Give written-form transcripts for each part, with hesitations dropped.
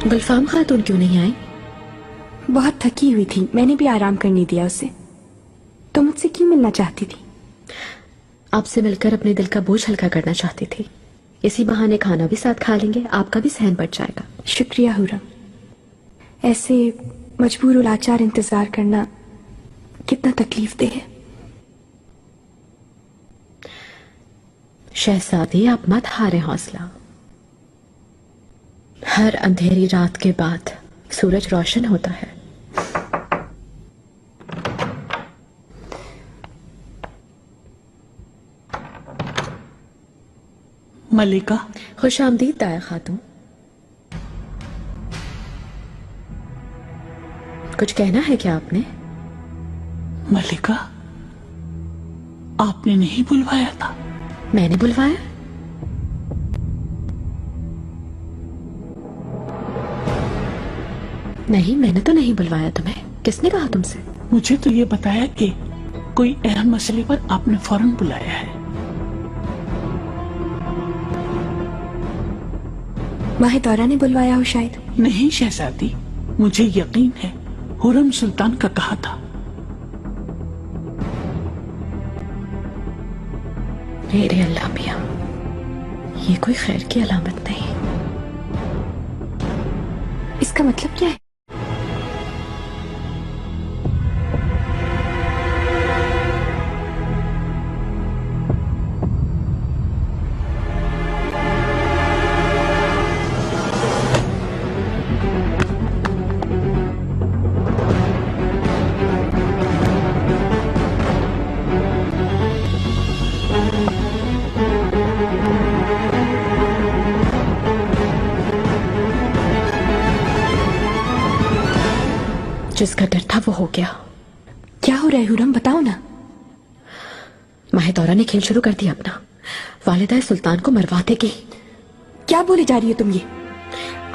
गुलफाम खातून क्यों नहीं आई? बहुत थकी हुई थी, मैंने भी आराम करने दिया उसे। तो मुझसे क्यों मिलना चाहती थी? आपसे मिलकर अपने दिल का बोझ हल्का करना चाहती थी। इसी बहाने खाना भी साथ खा लेंगे, आपका भी सहन बढ़ जाएगा। शुक्रिया हुरम। ऐसे मजबूर और लाचार इंतजार करना कितना तकलीफदेह है। शहजादी, आप मत हारे हौसला। हर अंधेरी रात के बाद सूरज रोशन होता है। मलिका। खुश आमदीद दाया खातून। कुछ कहना है क्या आपने? मलिका, आपने नहीं बुलवाया था? मैंने बुलवाया? नहीं, मैंने तो नहीं बुलवाया तुम्हें। किसने कहा तुमसे? मुझे तो ये बताया कि कोई अहम मसले पर आपने फौरन बुलाया है। माहिदौरा ने बुलवाया हो शायद। नहीं शहजादी, मुझे यकीन है हुरम सुल्तान का कहा था। मेरे अल्लाह मियां, ये कोई खैर की अलामत नहीं। इसका मतलब क्या है? जिसका डर था वो हो गया। क्या हो रहा है हुरम, बताओ ना। माहिदौरा ने खेल शुरू कर दिया अपना। वालिदा सुल्तान को मरवा देगी। क्या बोले जा रही हो तुम ये?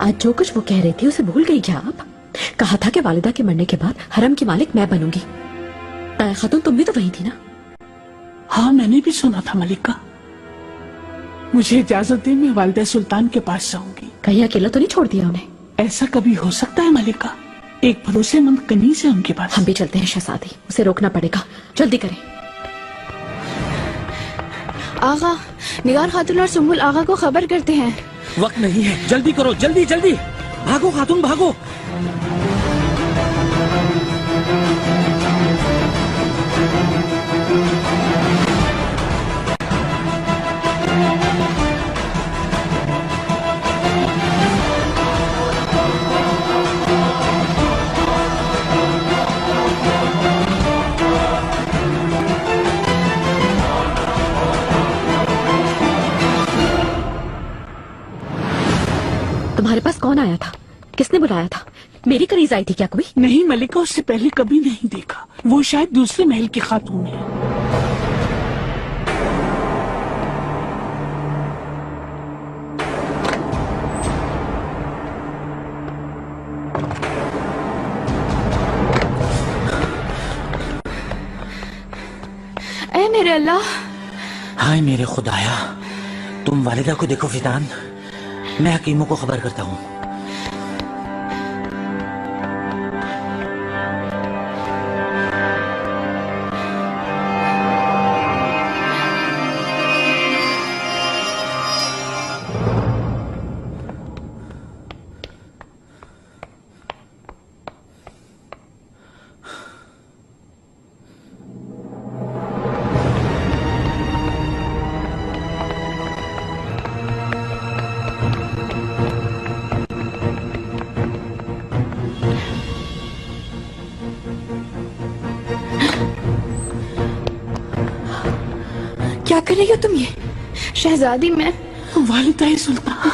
आज जो कुछ वो कह रही थी उसे भूल गई क्या आप? कहा था कि वालिदा के मरने के बाद हरम की मालिक मैं बनूंगी। ताया खातून, तुम भी तो वही थी ना? हाँ, मैंने भी सुना था मलिका। मुझे इजाजत दे, मैं वालिदा सुल्तान के पास जाऊंगी। कहीं अकेला तो नहीं छोड़ दिया उन्हें? ऐसा कभी हो सकता है मलिका? एक भरोसेमंद कनीज है उनके पास। हम भी चलते हैं शहजादी, उसे रोकना पड़ेगा। जल्दी करें। आगा, निगार खातून और सुम्बुल आगा को खबर करते हैं। वक्त नहीं है, जल्दी करो, जल्दी जल्दी भागो खातून, भागो। तुम्हारे पास कौन आया था? किसने बुलाया था? मेरी करीज आई थी क्या कोई? नहीं मलिका, उससे पहले कभी नहीं देखा। वो शायद दूसरे महल की खातून है। ऐ मेरे अल्लाह। हाय मेरे खुदाया, तुम वालिदा को देखो फिदान, मैं हकीमों को खबर करता हूँ। क्या कर रही हो तुम ये? शहजादी, मैं वालिदा सुल्तान,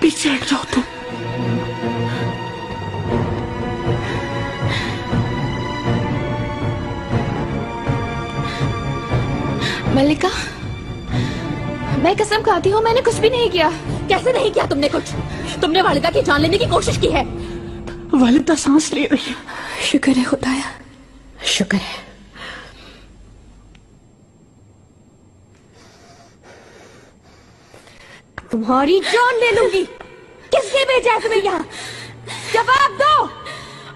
पीछे हट जाओ तुम। मलिका, मैं कसम खाती हूँ मैंने कुछ भी नहीं किया। कैसे नहीं किया तुमने कुछ? तुमने वालिदा की जान लेने की कोशिश की है। वालिदा सांस ले रही है। शुक्र है खुदाया, शुक्र है। तुम्हारी जान ले लूंगी। किसके भेजा है तुम्हें यहाँ? जवाब दो।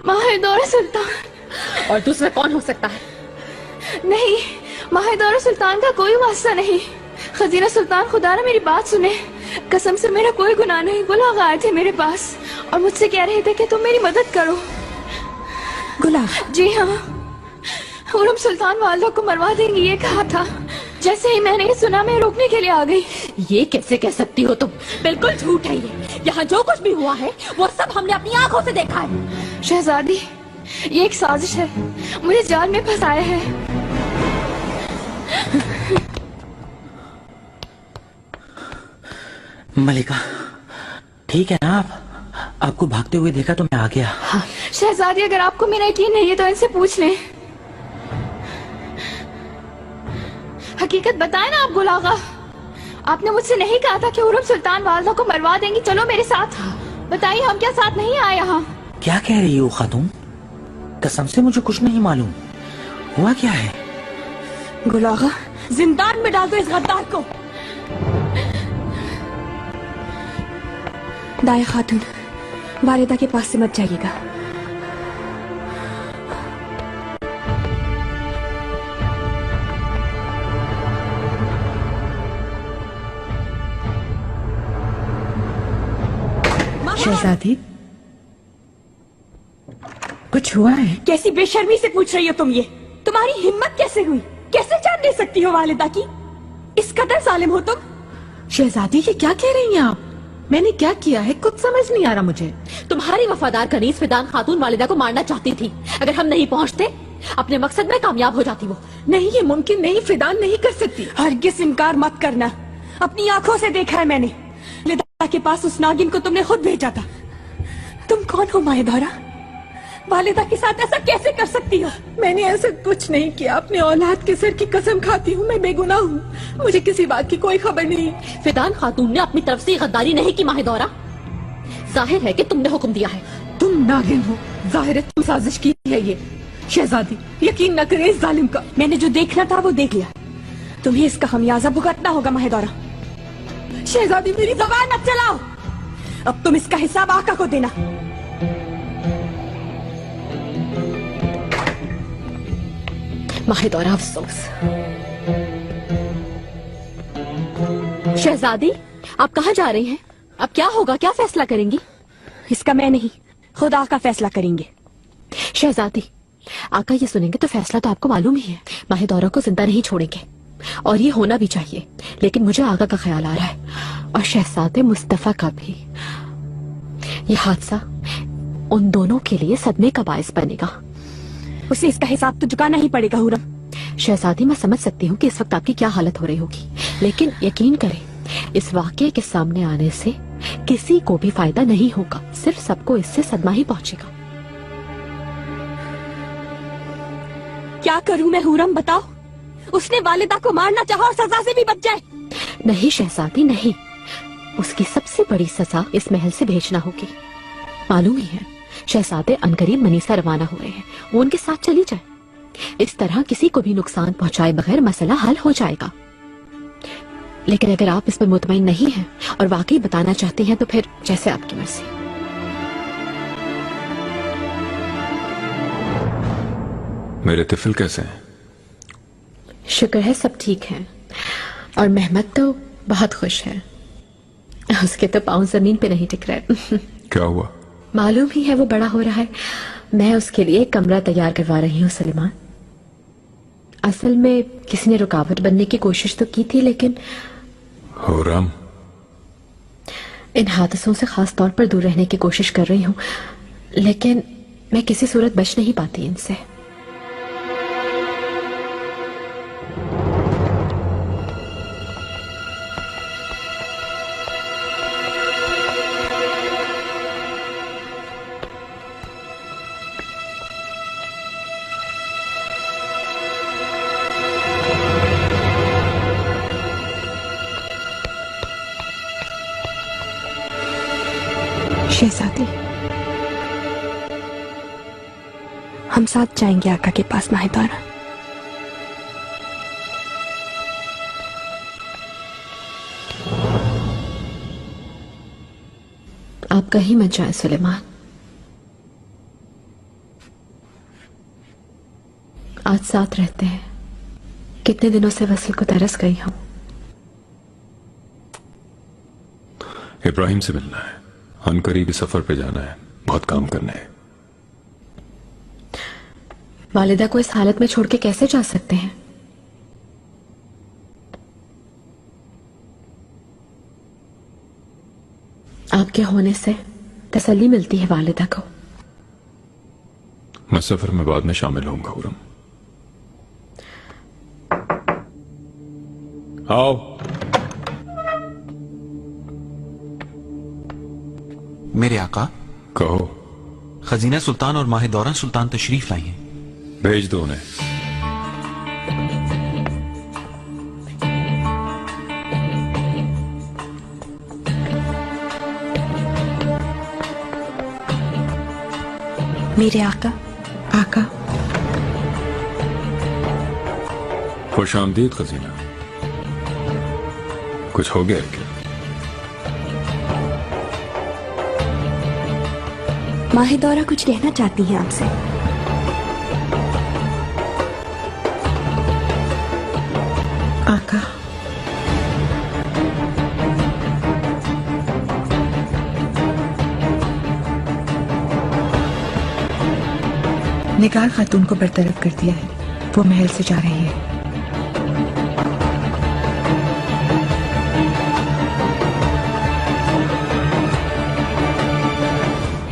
माहिदौरा सुल्तान। और दूसरा कौन हो सकता है? नहीं, माहिदौरा सुल्तान का कोई वास्ता नहीं। खजीना सुल्तान, खुदा ना मेरी बात सुने, कसम से मेरा कोई गुनाह नहीं। गुलाग आए थे मेरे पास और मुझसे कह रहे थे कि तुम मेरी मदद करो। गुलाग? जी हाँ, हुरम सुल्तान वालदा को मरवा देंगी ये कहा था। जैसे ही मैंने ये सुना, मैं रोकने के लिए आ गई। ये कैसे कह सकती हो तुम? बिल्कुल झूठ है ये। यहाँ जो कुछ भी हुआ है वो सब हमने अपनी आंखों से देखा है। शहजादी, ये एक साजिश है, मुझे जाल में फंसाया है। मलिका, ठीक है ना आप? आपको भागते हुए देखा तो मैं आ गया। हाँ। शहजादी, अगर आपको मेरा यकीन नहीं है तो इनसे पूछ लें। हकीकत बताएं ना आप गुलागा। आपने मुझसे नहीं कहा था कि हुरम सुल्तान वालदा को मरवा देंगी? चलो मेरे साथ। बताइए, हम क्या साथ नहीं आए यहाँ? क्या कह रही हो खातून? कसम से मुझे कुछ नहीं मालूम। हुआ क्या है? गुलागा, जिंदान में डाल दो इस गद्दार को। दाया खातून, वालिदा के पास से मत जाइएगा। शहजादी, कुछ हुआ है? कैसी बेशर्मी से पूछ रही हो तुम ये? तुम्हारी हिम्मत कैसे हुई? कैसे जान ले सकती हो वालिदा की? इस कदर जालिम हो तुम? शहजादी, ये क्या कह रही हैं आप? मैंने क्या किया है कुछ समझ नहीं आ रहा मुझे। तुम्हारी वफादार कनीज फिदान खातून वालिदा को मारना चाहती थी। अगर हम नहीं पहुंचते, अपने मकसद में कामयाब हो जाती वो। नहीं, ये मुमकिन नहीं। फिदान नहीं कर सकती। हरगिज़ इनकार मत करना। अपनी आंखों से देखा है मैंने। वालिदा के पास उस नागिन को तुमने खुद भेजा था। तुम कौन हो माहिदौरा? वालिदा के साथ ऐसा कैसे कर सकती हो? मैंने ऐसा कुछ नहीं किया। अपने औलाद के सर की कसम खाती हूँ, मैं बेगुनाह हूँ। मुझे किसी बात की कोई खबर नहीं। फिदान खातून ने अपनी तरफ से गद्दारी नहीं की माहिदौरा। जाहिर है कि तुमने हुक्म दिया है। तुम नागिन हो। जाहिर है तुम साजिश की है ये। शहजादी, यकीन न करे इस जालिम का। मैंने जो देखना था वो देख लिया। तुम्हें इसका खमियाजा भुगतना होगा माहिदौरा। शहजादी, मेरी जबान मत चलाओ। अब तुम इसका हिसाब आका को देना। माहिदौरा, अफसोस। शहजादी, आप कहाँ जा रही हैं? अब क्या होगा? क्या फैसला करेंगी? इसका मैं नहीं, खुद आका फैसला करेंगे। शहजादी, आका ये सुनेंगे तो फैसला तो आपको मालूम ही है। माहिदौरा को जिंदा नहीं छोड़ेंगे और ये होना भी चाहिए। लेकिन मुझे आका का ख्याल आ रहा है और शहजादे मुस्तफा का भी। ये हादसा उन दोनों के लिए सदमे का बायस बनेगा। उसे इसका हिसाब तो चुकाना ही पड़ेगा हुरम। शहजादी, मैं समझ सकती हूँ कि इस वक्त आपकी क्या हालत हो रही होगी, लेकिन यकीन करें, इस वाकये के सामने आने से किसी को भी फायदा नहीं होगा। सिर्फ सबको इससे सदमा ही पहुंचेगा। क्या करूं मैं हुरम, बताओ? उसने वालिदा को मारना चाहा और सजा से भी बच जाए। नहीं शहजादी, नहीं। उसकी सबसे बड़ी सजा इस महल से भेजना होगी। मालूम ही है, शहजादे अनकरीब मनीसा रवाना हो रहे हैं। वो उनके साथ चली जाए। इस तरह किसी को भी नुकसान पहुंचाए बगैर मसला हल हो जाएगा। लेकिन अगर आप इस पर मुतमईन नहीं हैं और वाकई बताना चाहते हैं तो फिर जैसे आपकी मर्जी। मेरे तिफिल कैसे हैं? शुक्र है सब ठीक है। और मेहमद तो बहुत खुश है। उसके तो पांव जमीन पे नहीं टिक रहे। क्या हुआ? मालूम ही है वो बड़ा हो रहा है। मैं उसके लिए एक कमरा तैयार करवा रही हूँ सलीमान। असल में किसी ने रुकावट बनने की कोशिश तो की थी, लेकिन हुरम, इन हादसों से खास तौर पर दूर रहने की कोशिश कर रही हूँ, लेकिन मैं किसी सूरत बच नहीं पाती इनसे। शहजादी, हम साथ जाएंगे आका के पास माहिदौरा। आप कहीं मत जाएं सुलेमान। आज साथ रहते हैं। कितने दिनों से वसील को तरस गई हूं। इब्राहिम से मिलना है, अनकरीबी सफर पे जाना है, बहुत काम करना है। वालिदा को इस हालत में छोड़ के कैसे जा सकते हैं? आपके होने से तसल्ली मिलती है वालिदा को। मैं सफर में बाद में शामिल होऊंगा हुरम। आओ। मेरे आका, कहो। खजीना सुल्तान और माहिदौरा सुल्तान तशरीफ लाई हैं। भेज दो उन्हें। मेरे आका। आका, खुश आमदीद खजीना। कुछ हो गया क्या? माहिदौरा कुछ कहना चाहती हैं आपसे। आका, निगार खातून को बरतरफ कर दिया है। वो महल से जा रही है।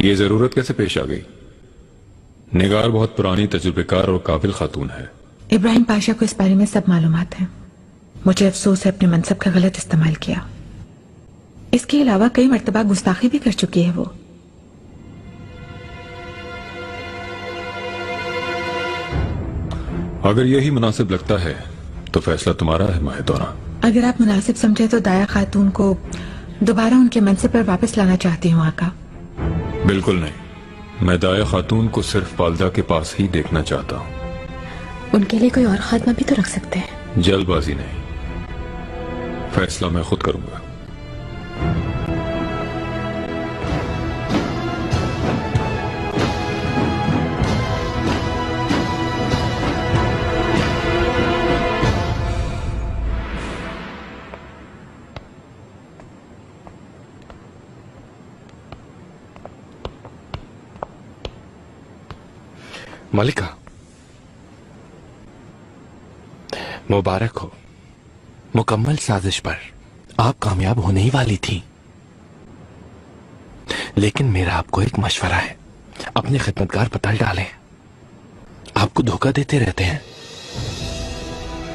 ये जरूरत कैसे पेश आ गई? निगार बहुत पुरानी, तजुर्बेकार और काबिल खातून है। इब्राहिम पाशा को इस बारे में सब मालूमात है। मुझे अफसोस है अपने मनसब का गलत इस्तेमाल किया। इसके अलावा कई मर्तबा गुस्ताखी भी कर चुकी है वो। अगर यही मुनासिब लगता है तो फैसला तुम्हारा है माहिदौरा। अगर आप मुनासिब समझे तो दाया खातून को दोबारा उनके मनसब पर वापस लाना चाहती हूँ आका। बिल्कुल नहीं, मैं दाया खातून को सिर्फ वालिदा के पास ही देखना चाहता हूँ। उनके लिए कोई और खात्मा भी तो रख सकते हैं। जल्दबाजी नहीं, फैसला मैं खुद करूंगा। मलिका, मुबारक हो। मुकम्मल साजिश पर आप कामयाब होने ही वाली थी। लेकिन मेरा आपको एक मशवरा है, अपने खिदमतगार पतल डालें। आपको धोखा देते रहते हैं।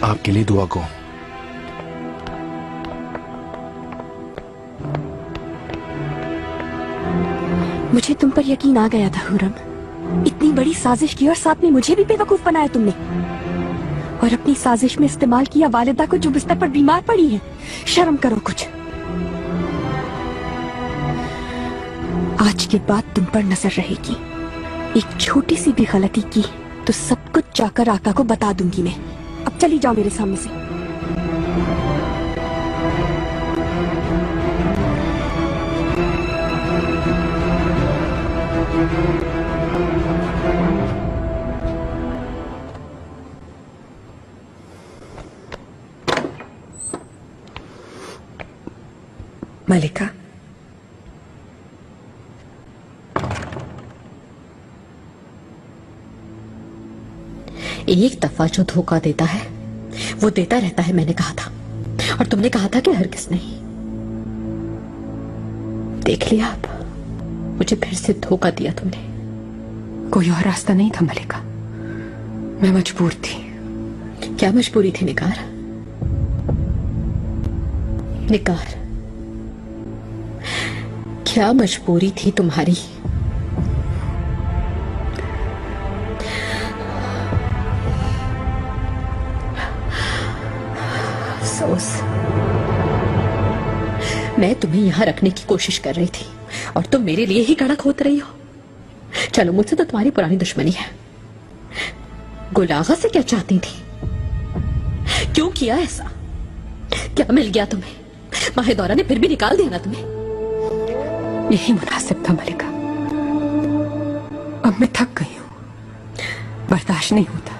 आपके लिए दुआ गो। मुझे तुम पर यकीन आ गया था हुरम। इतनी बड़ी साजिश की और साथ में मुझे भी बेवकूफ बनाया तुमने, और अपनी साजिश में इस्तेमाल किया वालिदा को जो बिस्तर पर बीमार पड़ी है। शर्म करो कुछ। आज के बाद तुम पर नजर रहेगी। एक छोटी सी भी गलती की तो सब कुछ जाकर आका को बता दूंगी मैं। अब चली जाओ मेरे सामने से। मलिका, एक दफा जो धोखा देता है वो देता रहता है, मैंने कहा था। और तुमने कहा था कि हरगिज़ नहीं। देख लिया आप, मुझे फिर से धोखा दिया तुमने। कोई और रास्ता नहीं था मलिका, मैं मजबूर थी। क्या मजबूरी थी निगार? निगार, क्या मजबूरी थी तुम्हारी? अफसोस, मैं तुम्हें यहां रखने की कोशिश कर रही थी और तुम मेरे लिए ही कड़क होत रही हो। चलो, मुझसे तो तुम्हारी पुरानी दुश्मनी है। गुलागा से क्या चाहती थी? क्यों किया ऐसा? क्या मिल गया तुम्हें? माहिदौरा ने फिर भी निकाल दिया ना तुम्हें। यही मुनासिब था मलिका। अब मैं थक गई हूं, बर्दाश्त नहीं होता।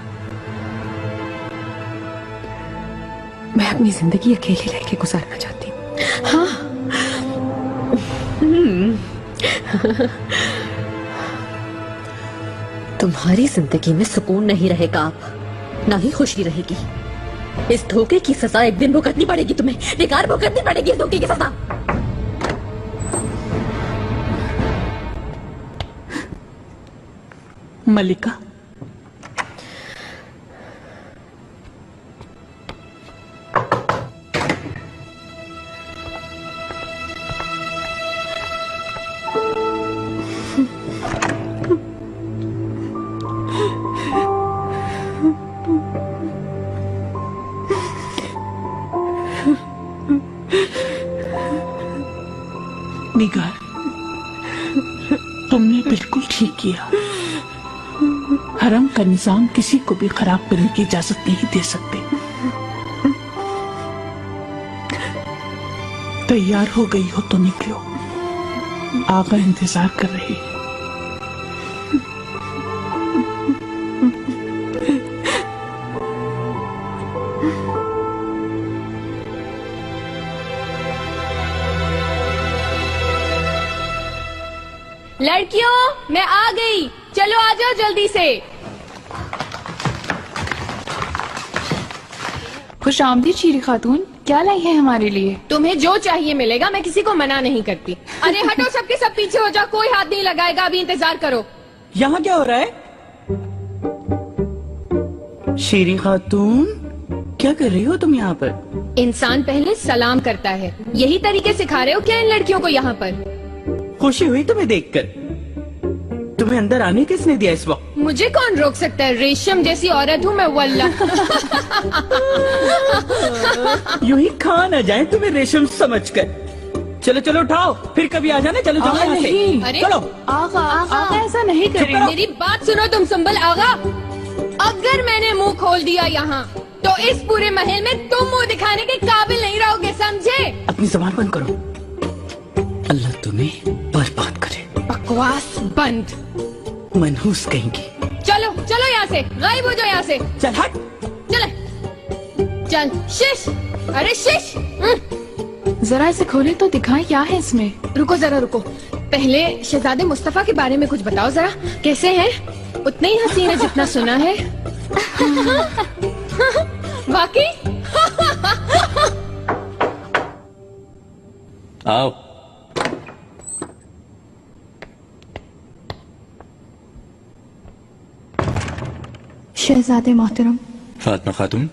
मैं अपनी जिंदगी अकेली रह के गुजारना चाहती हूँ। हाँ। तुम्हारी जिंदगी में सुकून नहीं रहेगा अब, ना ही खुशी रहेगी। इस धोखे की सजा एक दिन भुगतनी पड़ेगी तुम्हें, बेकार भुगतनी पड़ेगी इस धोखे की सजा। मलिका, निगार, तुमने बिल्कुल ठीक किया। हरम का निजाम किसी को भी खराब करने की इजाजत नहीं दे सकते। तैयार हो गई हो तो निकलो, आगा इंतजार कर रही है। लड़कियों, मैं आ गई, चलो आ जाओ जल्दी से। खुश आमदीद शीरी खातून, क्या लाई है हमारे लिए? तुम्हें जो चाहिए मिलेगा, मैं किसी को मना नहीं करती। अरे हटो, सबके सब पीछे हो जाओ, कोई हाथ नहीं लगाएगा, अभी इंतजार करो। यहाँ क्या हो रहा है? शीरी खातून, क्या कर रही हो तुम यहाँ पर? इंसान पहले सलाम करता है, यही तरीके सिखा रहे हो क्या इन लड़कियों को यहाँ पर? खुशी हुई तुम्हें देखकर। तुम्हें अंदर आने किसने दिया इस वक्त? मुझे कौन रोक सकता है, रेशम जैसी औरत हूँ मैं वल्ला। यूं ही खा न जाए तुम्हें रेशम समझकर। चलो चलो उठाओ, फिर कभी आ जाना। चलो जाओ यहाँ से। अरे चलो। आगा, आगा ऐसा नहीं करें। मेरी बात सुनो तुम संभल आगा। अगर मैंने मुंह खोल दिया यहाँ, तो इस पूरे महल में तुम मुंह दिखाने के काबिल नहीं रहोगे, समझे? अपनी जबान बंद करो, अल्लाह तुम्हें बर्बाद करे। बकवास बंद, मनहूस कहेंगी। चलो चलो यहाँ से, गायब हो जाओ यहाँ से। चल हट। चल चल, शिश, अरे शिश। जरा इसे खोले तो दिखाएं क्या है इसमें। रुको जरा रुको, पहले शहजादे मुस्तफा के बारे में कुछ बताओ जरा, कैसे हैं? उतने ही हसीन है जितना सुना है। वाकई? आओ। शहजादे मोहतरम, फातिमा खातून,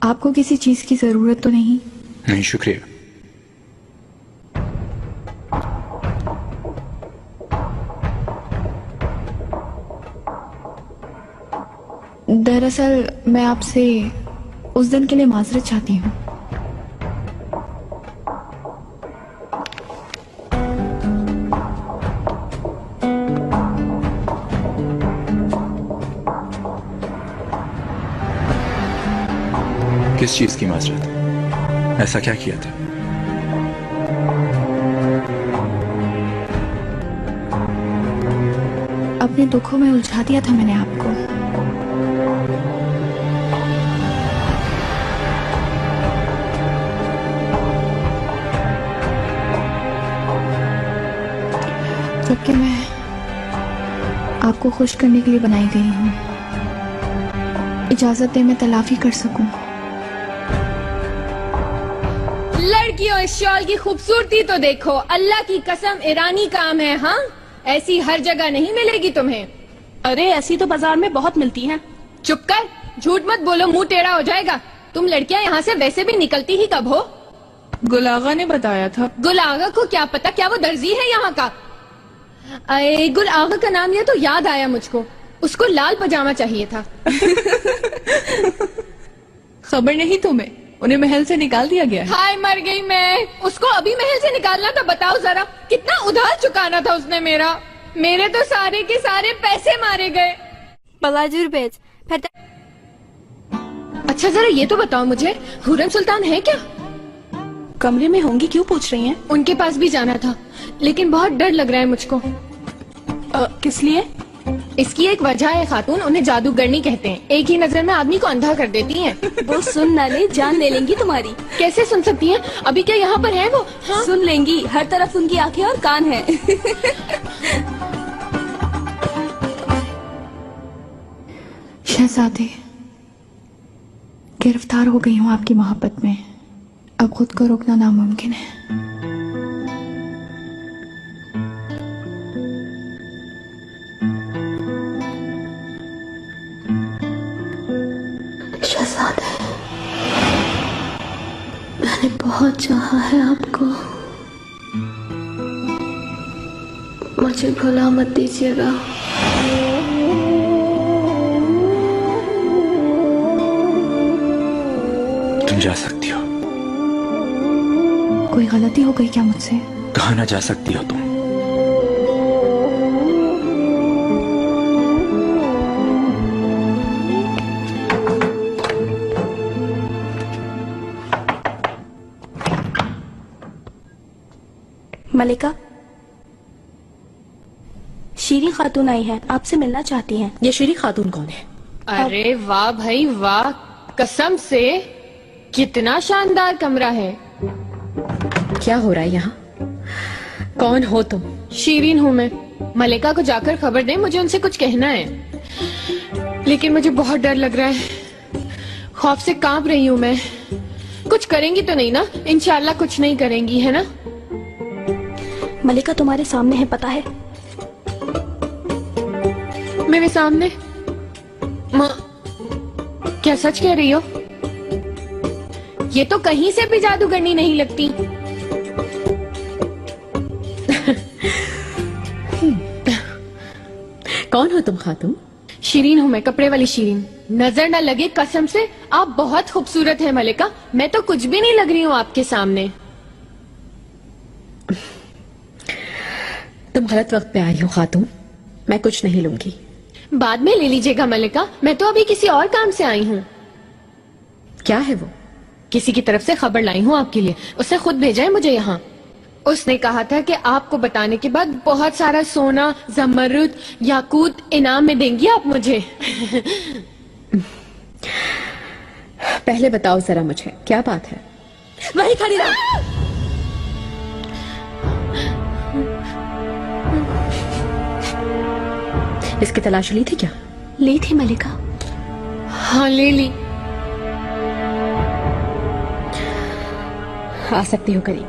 आपको किसी चीज की जरूरत तो नहीं? नहीं शुक्रिया। दरअसल मैं आपसे उस दिन के लिए माजरत चाहती हूँ। किस चीज की माजरत? ऐसा क्या किया था? अपने दुखों में उलझा दिया था मैंने आपको। जबकि मैं आपको खुश करने के लिए बनाई गई हूँ। इजाजत दे मैं तलाफी कर सकूं। लड़कियों, इस शॉल की खूबसूरती तो देखो, अल्लाह की कसम ईरानी काम है। हाँ, ऐसी हर जगह नहीं मिलेगी तुम्हें। अरे ऐसी तो बाजार में बहुत मिलती हैं। चुप कर, झूठ मत बोलो, मुंह टेढ़ा हो जाएगा। तुम लड़कियां यहाँ से वैसे भी निकलती ही कब हो? गुलागा ने बताया था। गुलागा को क्या पता, क्या वो दर्जी है यहाँ का? अरे गुलागा का नाम लिया तो याद आया मुझको, उसको लाल पजामा चाहिए था। खबर नहीं तुम्हें, उन्हें महल से निकाल दिया गया है। हाय मर गई मैं। उसको अभी महल से निकालना था, बताओ जरा कितना उधार चुकाना था उसने मेरा। मेरे तो सारे के सारे पैसे मारे गए। अच्छा जरा ये तो बताओ मुझे, हुर्रम सुल्तान है क्या? कमरे में होंगी, क्यों पूछ रही हैं? उनके पास भी जाना था, लेकिन बहुत डर लग रहा है मुझको। किस लिए? इसकी एक वजह है खातून, उन्हें जादूगरनी कहते हैं। एक ही नजर में आदमी को अंधा कर देती हैं। वो सुन ना ले, जान ले लेंगी तुम्हारी। कैसे सुन सकती हैं? अभी क्या यहाँ पर है वो? हाँ? सुन लेंगी, हर तरफ उनकी आंखें और कान हैं। शहजादे, गिरफ्तार हो गई हूँ आपकी मोहब्बत में। अब खुद को रोकना नामुमकिन है। शहजादे, मैंने बहुत चाहा है आपको, मुझे भुला मत दीजिएगा। तुम जा सकती हो। कोई गलती हो गई क्या मुझसे? कहाँ ना जा सकती हो तुम? मलिका, शीरी खातून आई है, आपसे मिलना चाहती हैं। ये शीरी खातून कौन है? अरे वाह भाई वाह, कसम से कितना शानदार कमरा है। क्या हो रहा है यहाँ? कौन हो तुम? शीरीन हूँ मैं। मलिका को जाकर खबर दे, मुझे उनसे कुछ कहना है। लेकिन मुझे बहुत डर लग रहा है, खौफ से कांप रही हूँ मैं। कुछ करेंगी तो नहीं ना? इंशाल्लाह कुछ नहीं करेंगी, है ना? मलिका तुम्हारे सामने है, पता है? मेरे सामने? माँ, क्या सच कह रही हो? ये तो कहीं से भी जादूगरनी नहीं लगती। कौन हो तुम खातून? शीरीन हूँ मैं, कपड़े वाली शीरीन। नजर न लगे, कसम से आप बहुत खूबसूरत है मलिका। मैं तो कुछ भी नहीं लग रही हूँ आपके सामने। तुम गलत वक्त पे आई हो खातून, मैं कुछ नहीं लूंगी। बाद में ले लीजिएगा मलिका, मैं तो अभी किसी और काम से आई हूँ। क्या है वो? किसी की तरफ से खबर लाई हूँ आपके लिए, उसने खुद भेजा है मुझे यहाँ। उसने कहा था कि आपको बताने के बाद बहुत सारा सोना, जमरुद, याकूत इनाम में देंगी आप मुझे। पहले बताओ जरा मुझे, क्या बात है? वही खड़ी रहो। इसकी तलाश ली थी क्या? ली थी मलिका। हाँ ले ली। आ सकती हो करीब?